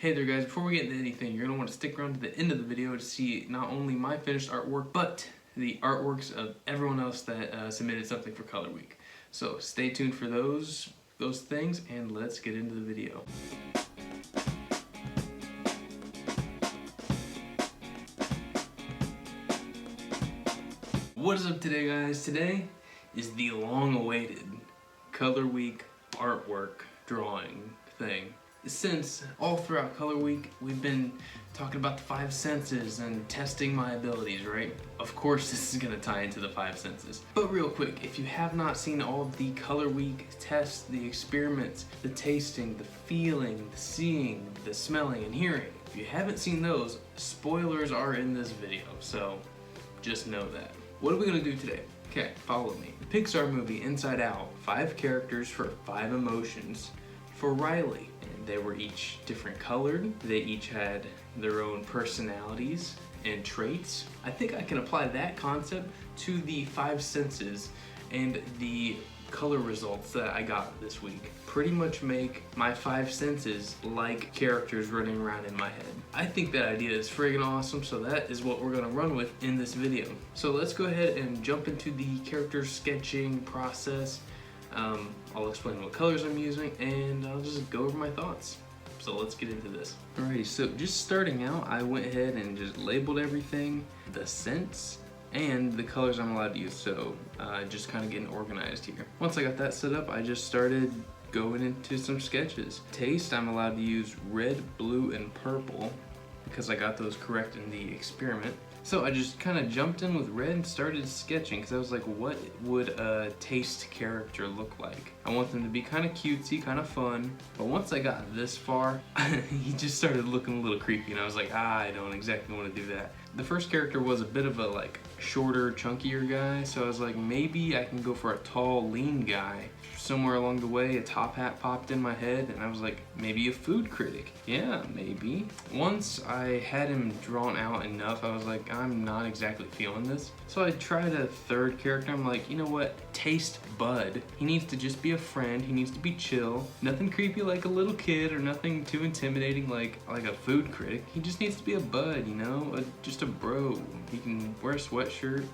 Hey there guys, before we get into anything, you're going to want to stick around to the end of the video to see not only my finished artwork, but the artworks of everyone else that submitted something for Color Week. So stay tuned for those things, and let's get into the video. What is up today, guys? Today is the long-awaited Color Week artwork drawing thing. Since all throughout Color Week, we've been talking about the 5 senses and testing my abilities, right? Of course this is going to tie into the 5 senses. But real quick, if you have not seen all of the Color Week tests, the experiments, the tasting, the feeling, the seeing, the smelling, and hearing, if you haven't seen those, spoilers are in this video, so just know that. What are we going to do today? Okay, follow me. The Pixar movie Inside Out, 5 characters for 5 emotions for Riley. And they were each different colored. They each had their own personalities and traits. I think I can apply that concept to the 5 senses and the color results that I got this week. Pretty much make my 5 senses like characters running around in my head. I think that idea is friggin' awesome, so that is what we're gonna run with in this video. So let's go ahead and jump into the character sketching process. I'll explain what colors I'm using, and I'll just go over my thoughts. So let's get into this. Alrighty, so just starting out, I went ahead and just labeled everything, the scents, and the colors I'm allowed to use, so just kind of getting organized here. Once I got that set up, I just started going into some sketches. Taste, I'm allowed to use red, blue, and purple because I got those correct in the experiment. So I just kind of jumped in with red and started sketching because I was like, what would a taste character look like? I want them to be kind of cutesy, kind of fun. But once I got this far, he just started looking a little creepy, and I was like, I don't exactly want to do that. The first character was a bit of a like shorter, chunkier guy, so I was like, maybe I can go for a tall, lean guy. Somewhere along the way, a top hat popped in my head, and I was like, maybe a food critic. Yeah, maybe. Once I had him drawn out enough, I was like, I'm not exactly feeling this. So I tried a third character. I'm like, you know what? Taste Bud. He needs to just be a friend. He needs to be chill. Nothing creepy like a little kid, or nothing too intimidating like a food critic. He just needs to be a bud, you know? Just a bro. He can wear a sweatshirt.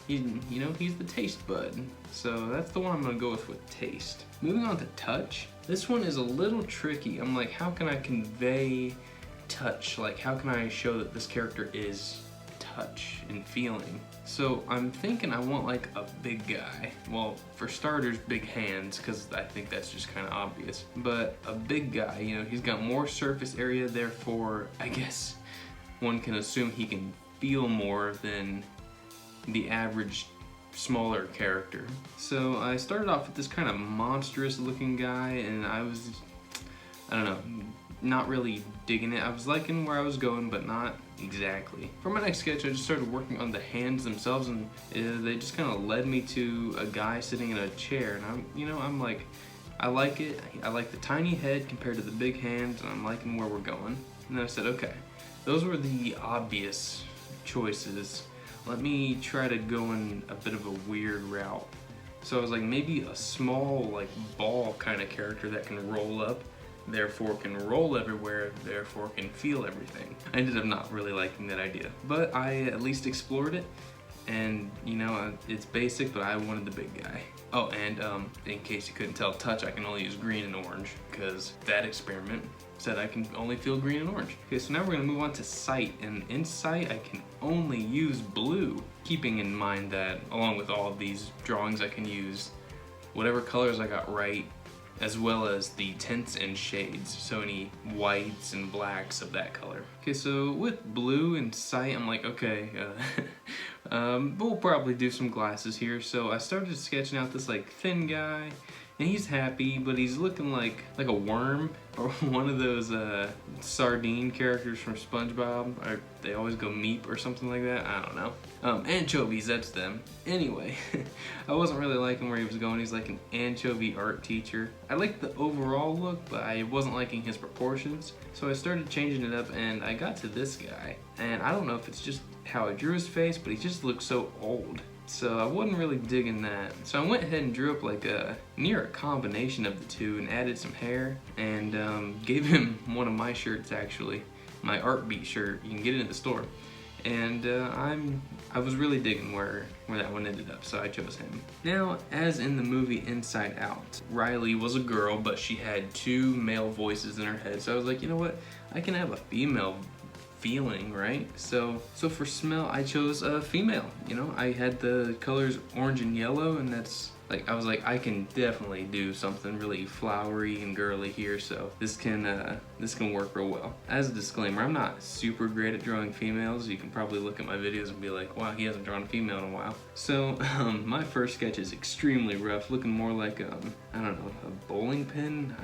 He's the taste bud. So that's the one I'm gonna go with taste. Moving on to touch. This one is a little tricky. I'm like, how can I convey touch? Like, how can I show that this character is touch and feeling? So I'm thinking I want like a big guy. Well, for starters, big hands, because I think that's just kind of obvious. But a big guy, you know, he's got more surface area, therefore I guess one can assume he can feel more than the average smaller character. So I started off with this kind of monstrous looking guy, and I don't know, not really digging it. I was liking where I was going, but not exactly. For my next sketch, I just started working on the hands themselves, and they just kind of led me to a guy sitting in a chair, and I'm like, I like it. I like the tiny head compared to the big hands, and I'm liking where we're going. And then I said, okay, those were the obvious choices. Let me try to go in a bit of a weird route. So I was like, maybe a small, like, ball kind of character that can roll up, therefore can roll everywhere, therefore can feel everything. I ended up not really liking that idea, but I at least explored it, and it's basic, but I wanted the big guy. Oh, and in case you couldn't tell, touch, I can only use green and orange because that experiment said I can only feel green and orange. Okay, so now we're gonna move on to sight, and in sight I can only use blue, keeping in mind that along with all of these drawings I can use whatever colors I got right, as well as the tints and shades, so any whites and blacks of that color. Okay, so with blue and sight, I'm like, okay, we'll probably do some glasses here. So I started sketching out this like thin guy, and he's happy, but he's looking like a worm, or one of those sardine characters from SpongeBob, or they always go meep or something like that, I don't know. Anchovies, that's them. Anyway, I wasn't really liking where he was going. He's like an anchovy art teacher. I liked the overall look, but I wasn't liking his proportions. So I started changing it up, and I got to this guy. And I don't know if it's just how I drew his face, but he just looks so old. So I wasn't really digging that. So I went ahead and drew up like near a combination of the two and added some hair and gave him one of my shirts actually, my Art Beat shirt. You can get it in the store. And I was really digging where that one ended up, so I chose him. Now, as in the movie Inside Out, Riley was a girl, but she had two male voices in her head. So I was like, you know what? I can have a female feeling, right? So for smell, I chose a female. You know, I had the colors orange and yellow, and that's like, I was like, I can definitely do something really flowery and girly here, so this can work real well. As a disclaimer, I'm not super great at drawing females. You can probably look at my videos and be like, wow, he hasn't drawn a female in a while. So my first sketch is extremely rough, looking more like I don't know, a bowling pin.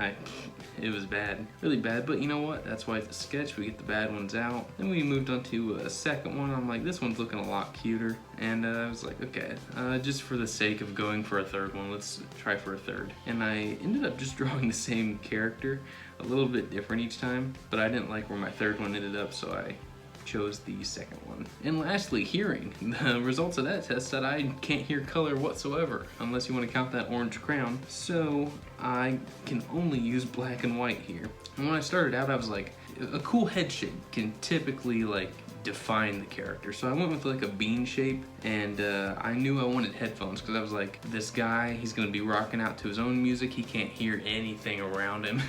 It was bad, really bad, but you know what? That's why it's a sketch. We get the bad ones out. Then we moved on to a second one. I'm like, this one's looking a lot cuter, and I was like, okay, just for the sake of going for a third one, let's try for a third. And I ended up just drawing the same character, a little bit different each time, but I didn't like where my third one ended up, so I chose the second one. And lastly, hearing. The results of that test said I can't hear color whatsoever, unless you want to count that orange crown. So I can only use black and white here. And when I started out, I was like, a cool head shape can typically like define the character. So I went with like a bean shape, and I knew I wanted headphones because I was like, this guy, he's gonna be rocking out to his own music. He can't hear anything around him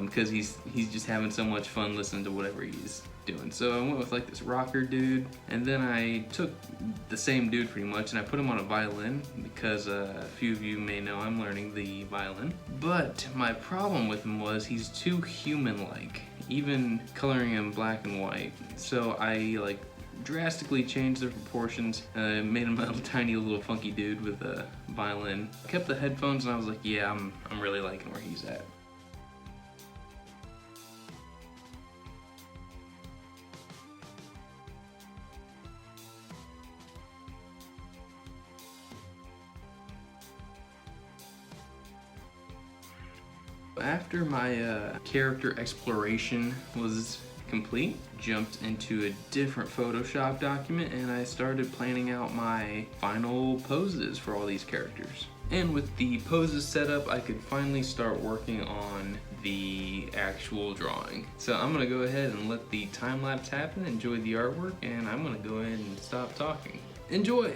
because he's just having so much fun listening to whatever he's doing. So I went with like this rocker dude, and then I took the same dude pretty much and I put him on a violin because a few of you may know I'm learning the violin. But my problem with him was he's too human-like, even coloring him black and white. So I like drastically changed the proportions, made him a little tiny little funky dude with a violin. Kept the headphones, and I was like, yeah, I'm really liking where he's at. After my character exploration was complete, jumped into a different Photoshop document and I started planning out my final poses for all these characters. And with the poses set up, I could finally start working on the actual drawing. So I'm gonna go ahead and let the time lapse happen, enjoy the artwork, and I'm gonna go ahead and stop talking. Enjoy!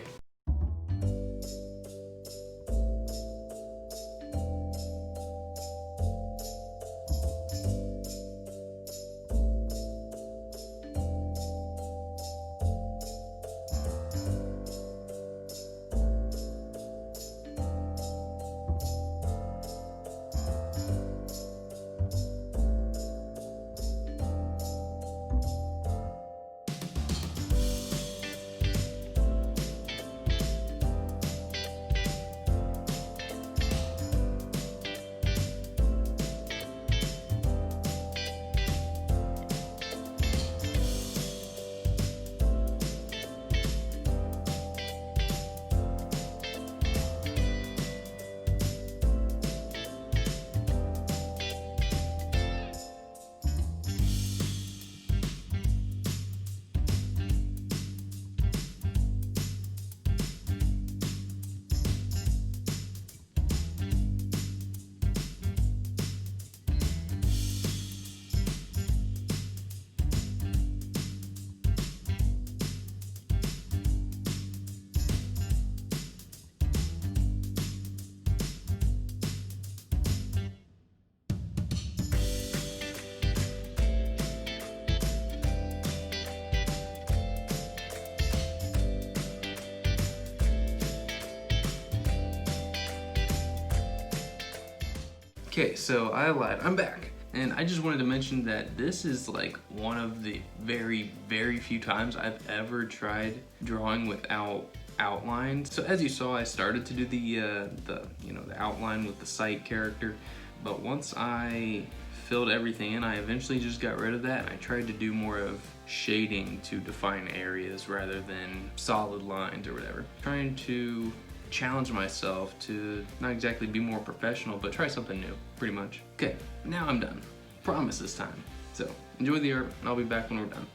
Okay, so I lied, I'm back. And I just wanted to mention that this is like one of the very, very few times I've ever tried drawing without outlines. So as you saw, I started to do the outline with the sight character, but once I filled everything in, I eventually just got rid of that and I tried to do more of shading to define areas rather than solid lines or whatever. Trying to challenge myself to not exactly be more professional, but try something new, pretty much. Okay, now I'm done. Promise this time. So, enjoy the art, and I'll be back when we're done.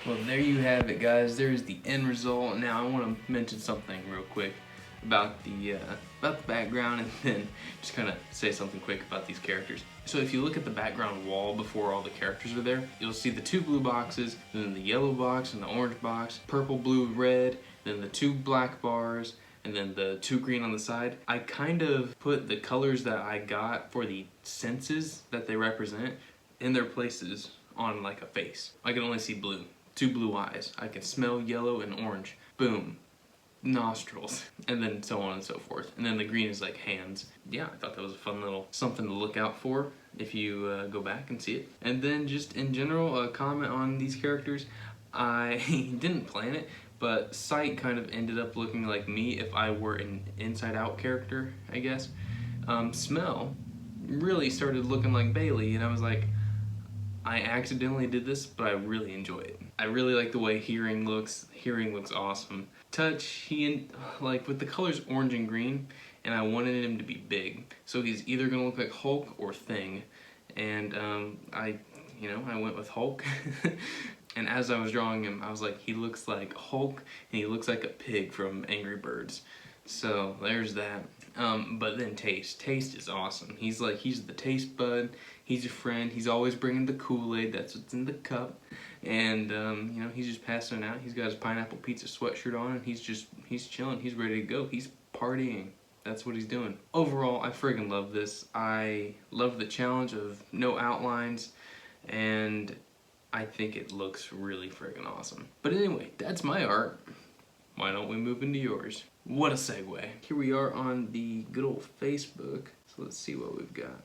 Well, there you have it, guys. There's the end result. Now, I want to mention something real quick about the background, and then just kind of say something quick about these characters. So if you look at the background wall before all the characters are there, you'll see the two blue boxes, and then the yellow box and the orange box, purple, blue, red, then the two black bars, and then the two green on the side. I kind of put the colors that I got for the senses that they represent in their places on like a face. I can only see blue. Two blue eyes. I can smell yellow and orange. Boom. nostrils, and then so on and so forth. And then the green is like hands. Yeah, I thought that was a fun little something to look out for if you go back and see it. And then just in general, a comment on these characters. I didn't plan it, but Sight kind of ended up looking like me if I were an Inside Out character, I guess. Smell really started looking like Bailey, and I was like, I accidentally did this, but I really enjoy it. I really like the way Hearing looks. Hearing looks awesome. Touch, like with the colors orange and green, and I wanted him to be big. So he's either gonna look like Hulk or Thing. And I went with Hulk. And as I was drawing him, I was like, he looks like Hulk, and he looks like a pig from Angry Birds. So there's that. But then Taste is awesome. He's the taste bud. He's your friend. He's always bringing the Kool-Aid. That's what's in the cup. And he's just passing it out. He's got his pineapple pizza sweatshirt on, and he's chilling. He's ready to go. He's partying. That's what he's doing. Overall, I friggin' love this. I love the challenge of no outlines, and I think it looks really friggin' awesome. But anyway, that's my art. Why don't we move into yours? What a segue. Here we are on the good old Facebook. So let's see what we've got.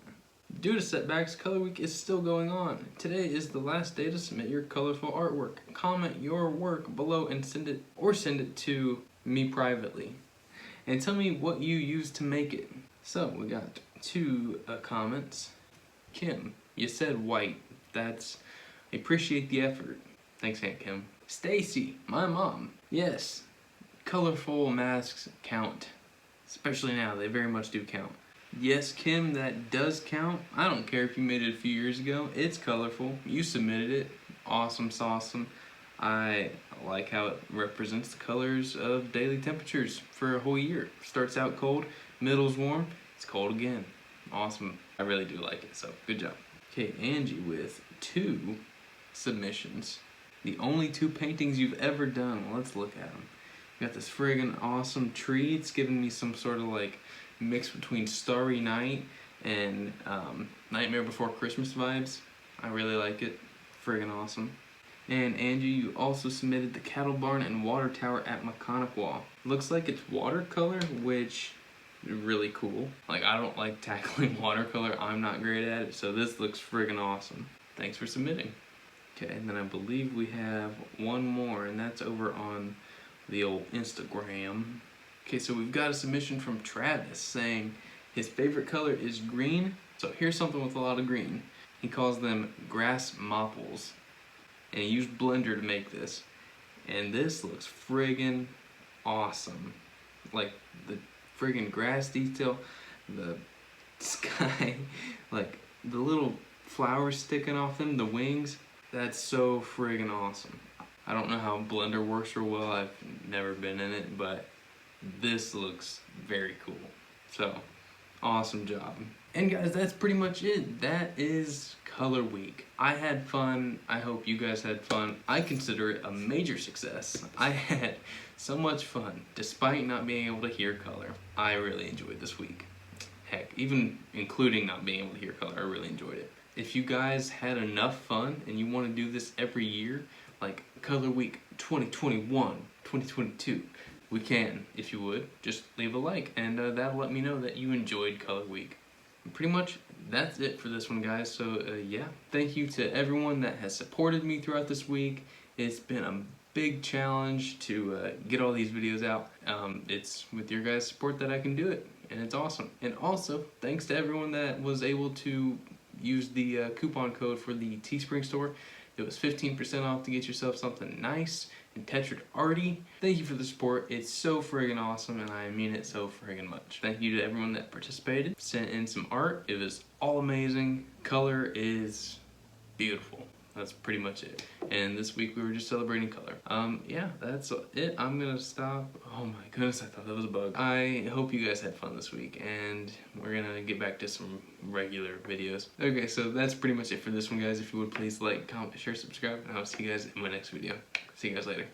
Due to setbacks, Color Week is still going on. Today is the last day to submit your colorful artwork. Comment your work below and send it to me privately. And tell me what you used to make it. So we got two comments. Kim, you said white. Appreciate the effort. Thanks, Aunt Kim. Stacy, my mom. Yes, colorful masks count. Especially now, they very much do count. Yes, Kim, that does count. I don't care if you made it a few years ago. It's colorful. You submitted it. Awesome sauceum. I like how it represents the colors of daily temperatures for a whole year. Starts out cold, middle's warm, it's cold again. Awesome. I really do like it, so good job. Okay, Angie with 2 submissions. The only 2 paintings you've ever done. Well, let's look at them. You got this friggin' awesome tree. It's giving me some sort of like mix between Starry Night and Nightmare Before Christmas vibes. I really like it. Friggin' awesome. And Angie, you also submitted the cattle barn and water tower at Mechanic-Wall. Looks like it's watercolor, which is really cool. Like, I don't like tackling watercolor. I'm not great at it, so this looks friggin' awesome. Thanks for submitting. Okay, and then I believe we have one more, and that's over on the old Instagram. Okay, so we've got a submission from Travis saying his favorite color is green. So here's something with a lot of green. He calls them grass mopples. And he used Blender to make this. And this looks friggin' awesome. Like the friggin' grass detail, the sky, like the little flowers sticking off them, the wings. That's so friggin' awesome. I don't know how Blender works real well. I've never been in it, but this looks very cool. So, awesome job. And guys, that's pretty much it. That is Color Week. I had fun. I hope you guys had fun. I consider it a major success. I had so much fun, despite not being able to hear color. I really enjoyed this week. Heck, even including not being able to hear color, I really enjoyed it. If you guys had enough fun and you want to do this every year, like Color Week 2021, 2022, we can. If you would, just leave a like, and that'll let me know that you enjoyed Color Week. And pretty much that's it for this one, guys. So yeah, thank you to everyone that has supported me throughout this week. It's been a big challenge to get all these videos out. It's with your guys' support that I can do it, and it's awesome. And also, thanks to everyone that was able to use the coupon code for the Teespring store. It was 15% off to get yourself something nice and Tetrad arty. Thank you for the support. It's so friggin' awesome, and I mean it so friggin' much. Thank you to everyone that participated, sent in some art. It was all amazing. Color is beautiful. That's pretty much it. And this week we were just celebrating color. Yeah, that's it. I'm gonna stop. Oh my goodness, I thought that was a bug. I hope you guys had fun this week, and we're gonna get back to some regular videos. Okay, so that's pretty much it for this one, guys. If you would please like, comment, share, subscribe, and I'll see you guys in my next video. See you guys later.